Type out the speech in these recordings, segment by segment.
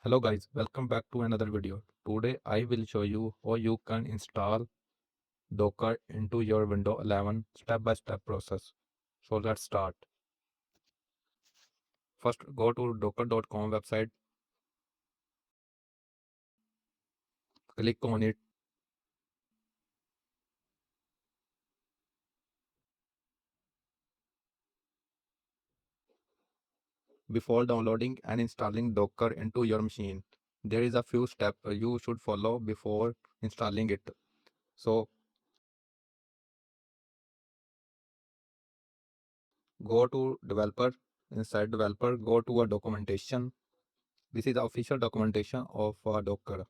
Hello guys, welcome back to another video. Today I will show you how you can install Docker into your Windows 11 step-by-step process. So let's start. First go to docker.com website, click on it. Before downloading and installing Docker into your machine, there is a few steps you should follow before installing it. So go to developer, inside developer, go to a documentation. This is the official documentation of Docker.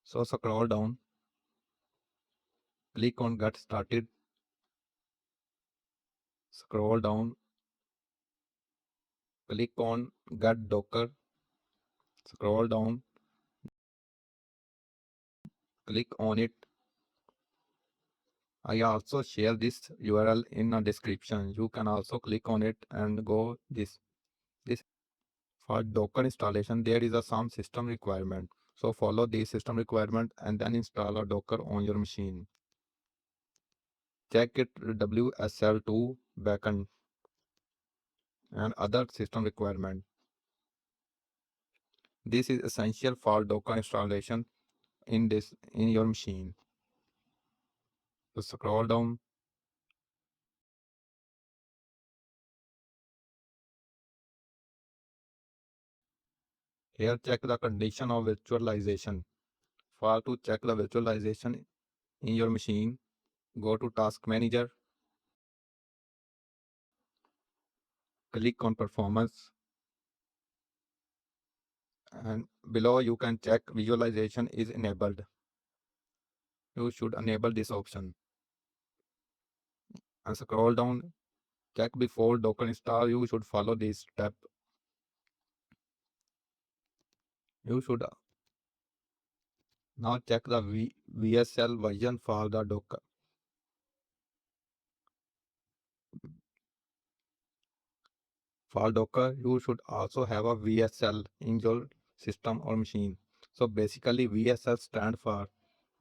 So scroll down, click on get started, scroll down, click on get Docker, scroll down, click on it. I also share this URL in a description. You can also click on it and go this for Docker installation. There is a some system requirement. So follow the system requirement and then install a Docker on your machine. Check it WSL2 backend and other system requirement. This is essential for Docker installation in your machine. So scroll down. Here check the condition of virtualization. For to check the virtualization in your machine, go to Task Manager, click on Performance, and below you can check visualization is enabled. You should enable this option. And scroll down, check before Docker install. You should follow this step. You should now check the WSL version for the Docker. For Docker, you should also have a WSL in your system or machine. So basically, WSL stand for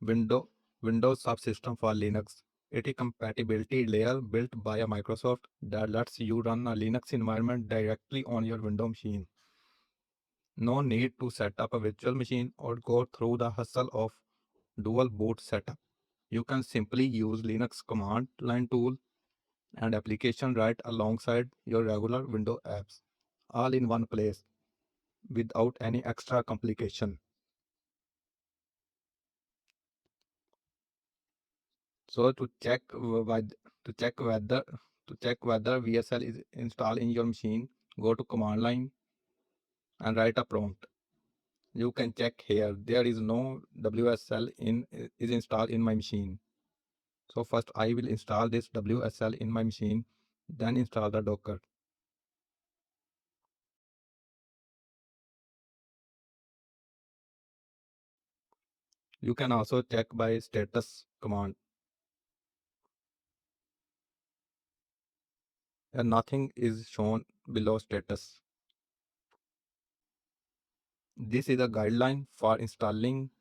Windows Subsystem for Linux. It is a compatibility layer built by a Microsoft that lets you run a Linux environment directly on your Windows machine. No need to set up a virtual machine or go through the hustle of dual boot setup. You can simply use Linux command line tool and application right alongside your regular Windows apps, all in one place without any extra complication. So to check whether WSL is installed in your machine, go to command line and write a prompt. You can check here. There is no WSL is installed in my machine. So first I will install this WSL in my machine, then install the Docker. You can also check by status command. And nothing is shown below status. This is a guideline for installing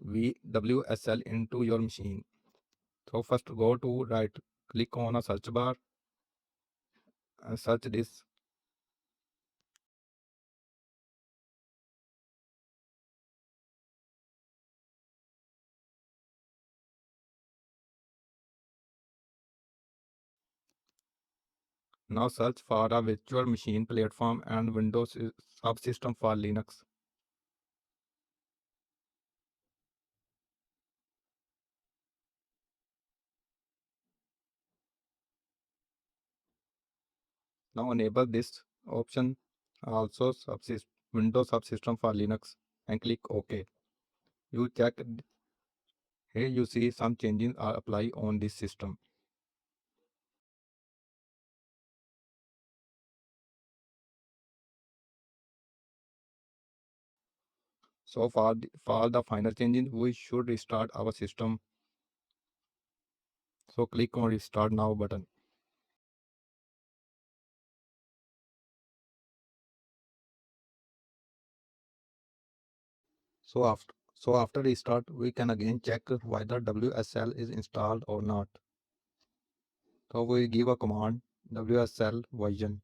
WSL into your machine. So first go to right, click on a search bar and search this. Now search for a virtual machine platform and Windows subsystem for Linux. Now enable this option, also Windows subsystem for Linux, and click OK. You check here, you see some changes are applied on this system. So for the final changes, we should restart our system. So click on Restart Now button. So after restart, we can again check whether WSL is installed or not. So we give a command WSL version.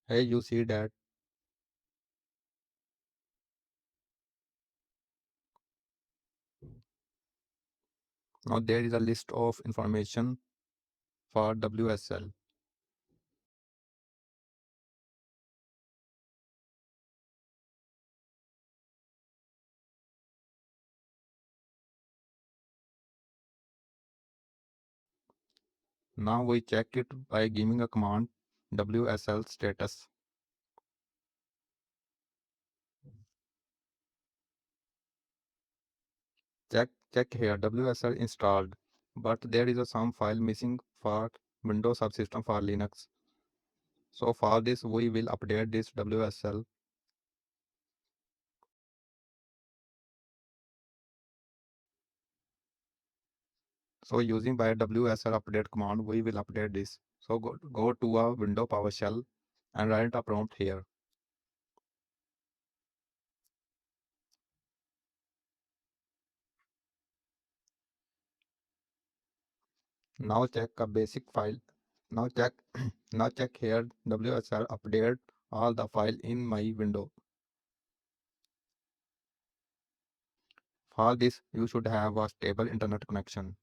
Hey, you see that now there is a list of information for WSL. Now we check it by giving a command WSL status. Check here WSL installed, but there is a some file missing for Windows subsystem for Linux. So for this we will update this WSL. So using by WSL update command we will update this. So go to a window PowerShell and write a prompt here. Now check a basic file. Now check now check here WSL update all the file in my window. For this you should have a stable internet connection.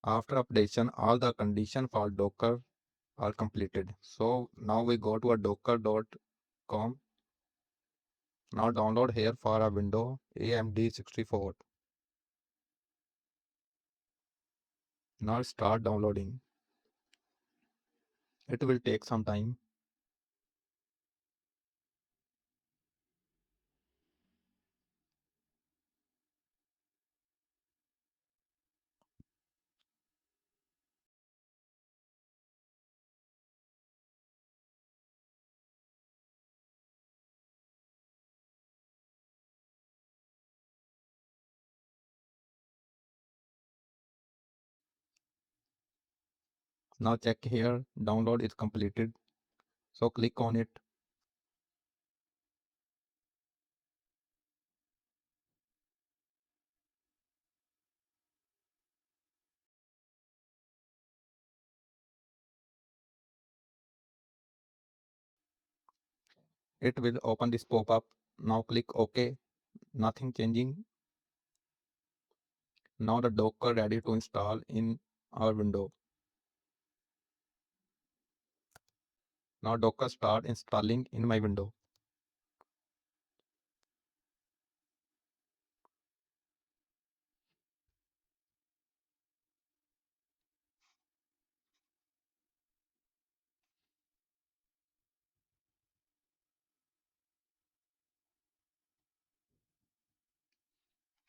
After updation, all the condition for Docker are completed. So now we go to a docker.com. Now download here for a window AMD 64. Now start downloading. It will take some time. Now check here, download is completed. So click on it. It will open this pop-up. Now click OK. Nothing changing. Now the Docker ready to install in our window. Now Docker start installing in my window.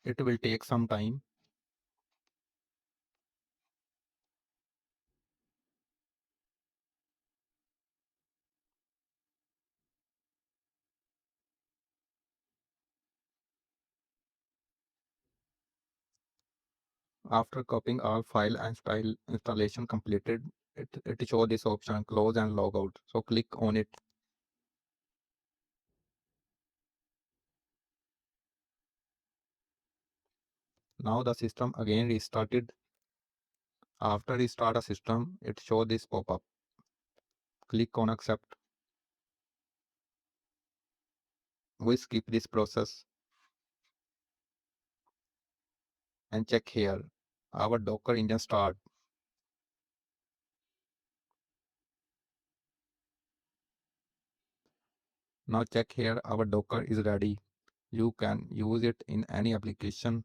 It will take some time. After copying all file and style installation completed, it show this option close and log out. So click on it. Now the system again restarted. After restart a system, it show this pop-up. Click on accept. We skip this process and check here. Our Docker engine start. Now check here, our Docker is ready. You can use it in any application.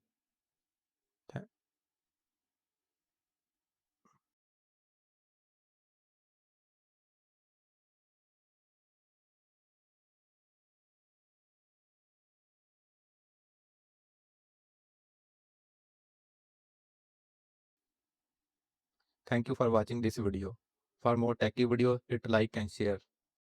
Thank you for watching this video. For more techie videos, hit like and share.